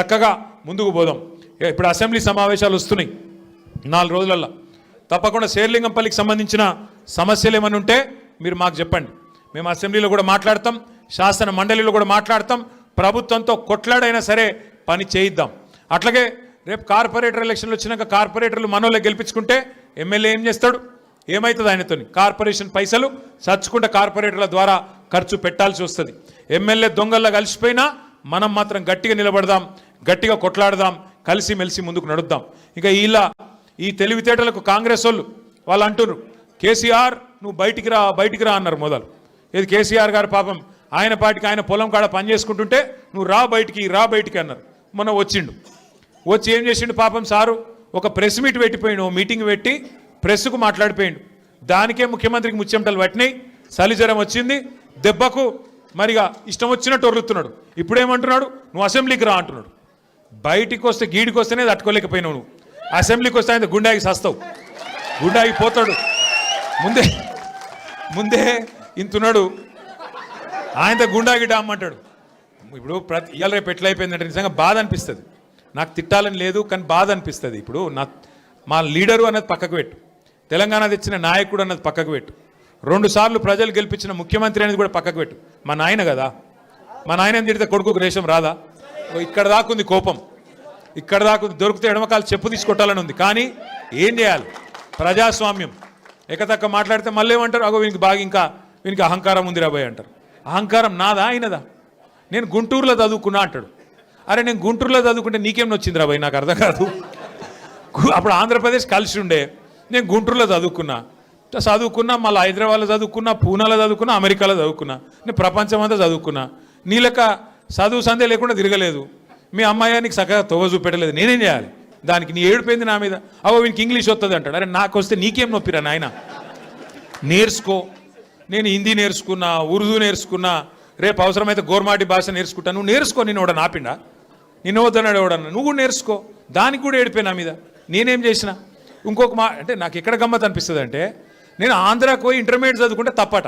చక్కగా ముందుకు పోదాం. ఇప్పుడు అసెంబ్లీ సమావేశాలు వస్తున్నాయి 4 రోజులల్లో. తప్పకుండా శేర్లింగంపల్లికి సంబంధించిన సమస్యలు ఏమైనా ఉంటే మీరు మాకు చెప్పండి. మేము అసెంబ్లీలో కూడా మాట్లాడతాం, శాసన మండలిలో కూడా మాట్లాడతాం. ప్రభుత్వంతో కొట్లాడైనా సరే పని చేయిద్దాం. అట్లాగే రేపు కార్పొరేటర్ ఎలక్షన్లు వచ్చినాక కార్పొరేటర్లు మనోళ్ళే గెలిపించుకుంటే ఎమ్మెల్యే ఏం చేస్తాడు? ఏమవుతుంది ఆయనతో? కార్పొరేషన్ పైసలు చచ్చుకుంటే కార్పొరేటర్ల ద్వారా ఖర్చు పెట్టాల్సి వస్తుంది. ఎమ్మెల్యే దొంగల్లా కలిసిపోయినా మనం మాత్రం గట్టిగా నిలబడదాం, గట్టిగా కొట్లాడదాం, కలిసి మెలిసి ముందుకు నడుద్దాం. ఇక ఈ తెలివితేటలకు కాంగ్రెస్ వాళ్ళు అంటున్నారు, కేసీఆర్ నువ్వు బయటికి రా అన్నారు మొదలు. ఇది కేసీఆర్ గారు పాపం ఆయన పాటికి ఆయన పొలం కాడ పని చేసుకుంటుంటే నువ్వు రా బయటికి అన్నారు. మొన్న వచ్చి ఏం చేసిండు పాపం సారు? ఒక ప్రెస్ మీట్ పెట్టిపోయిండు, మీటింగ్ పెట్టి ప్రెస్కు మాట్లాడిపోయిండు. దానికే ముఖ్యమంత్రికి ముచ్చెమటలు పట్టినాయి, చలిజ్వరం వచ్చింది, దెబ్బకు మరిగా ఇష్టం వచ్చినట్టు ఒర్లుతున్నాడు. ఇప్పుడేమంటున్నాడు? నువ్వు అసెంబ్లీకి రా అంటున్నాడు. బయటికి వస్తే గీడికి వస్తేనే తట్టుకోలేకపోయినావు నువ్వు. అసెంబ్లీకి వస్తే ఆయన గుండాకి సస్తావు, గుండాకి పోతాడు. ముందే ఇంతున్నాడు, ఆయనతో గుండాకి డామ్మంటాడు. ఇప్పుడు ఇవాళ రేపు ఎట్లయిపోయిందంటే నిజంగా బాధ అనిపిస్తుంది. నాకు తిట్టాలని లేదు, కానీ బాధ అనిపిస్తుంది. ఇప్పుడు మా లీడరు అన్నది పక్కకు పెట్టు, తెలంగాణ తెచ్చిన నాయకుడు అన్నది పక్కకు పెట్టు, 2 సార్లు ప్రజలు గెలిపించిన ముఖ్యమంత్రి అనేది కూడా పక్కకు పెట్టు. మా నాయన కదా, మా నాయన తిడితే కొడుకుకు రేషం రాదా? ఇక్కడ దాకుంది కోపం, ఇక్కడ దాకుంది. దొరికితే ఎడమకాలు చెప్పు తీసుకొట్టాలని ఉంది. కానీ ఏం చేయాలి? ప్రజాస్వామ్యం. ఎకతక్క మాట్లాడితే మళ్ళీ ఏమంటారు? అగో వీనికి అహంకారం ఉంది రాబోయ్ అంటారు. అహంకారం నాదా ఆయనదా? నేను గుంటూరులో చదువుకున్నా అంటాడు. అరే నేను గుంటూరులో చదువుకుంటే నీకేం వచ్చింది రాబోయ్? నాకు అర్థం కాదు. అప్పుడు ఆంధ్రప్రదేశ్ కలిసి ఉండే, నేను గుంటూరులో చదువుకున్నా, మళ్ళీ హైదరాబాద్లో చదువుకున్నా, పూనాలో చదువుకున్నా, అమెరికాలో చదువుకున్నా, నేను ప్రపంచం అంతా చదువుకున్నా. నీ లెక్క చదువు సందే లేకుండా తిరగలేదు. మీ అమ్మాయి నీకు చక్కగా తోవ చూపెట్టలేదు. నేనేం చేయాలి దానికి? నీ ఏడిపోయింది నా మీద. అవో వీనికి ఇంగ్లీష్ వస్తుంది అంటాడు. అరే నాకు వస్తే నీకేం నొప్పిరా నాయన? నేర్చుకో. నేను హిందీ నేర్చుకున్నా, ఉర్దూ నేర్చుకున్నా, రేపు అవసరమైతే గోర్మాటి భాష నేర్చుకుంటా. నువ్వు నేర్చుకో. నేను ఎవడ నాపిండా? నిన్ను వద్దన్నాడు ఎవడన్నా? నువ్వు కూడా నేర్చుకో. దానికి కూడా ఏడిపోయి నా మీద. నేనేం చేసిన? ఇంకొక అంటే నాకు ఎక్కడ గమ్మత్ అనిపిస్తుంది అంటే, నేను ఆంధ్రాకి పోయి ఇంటర్మీడియట్ చదువుకుంటే తప్పట.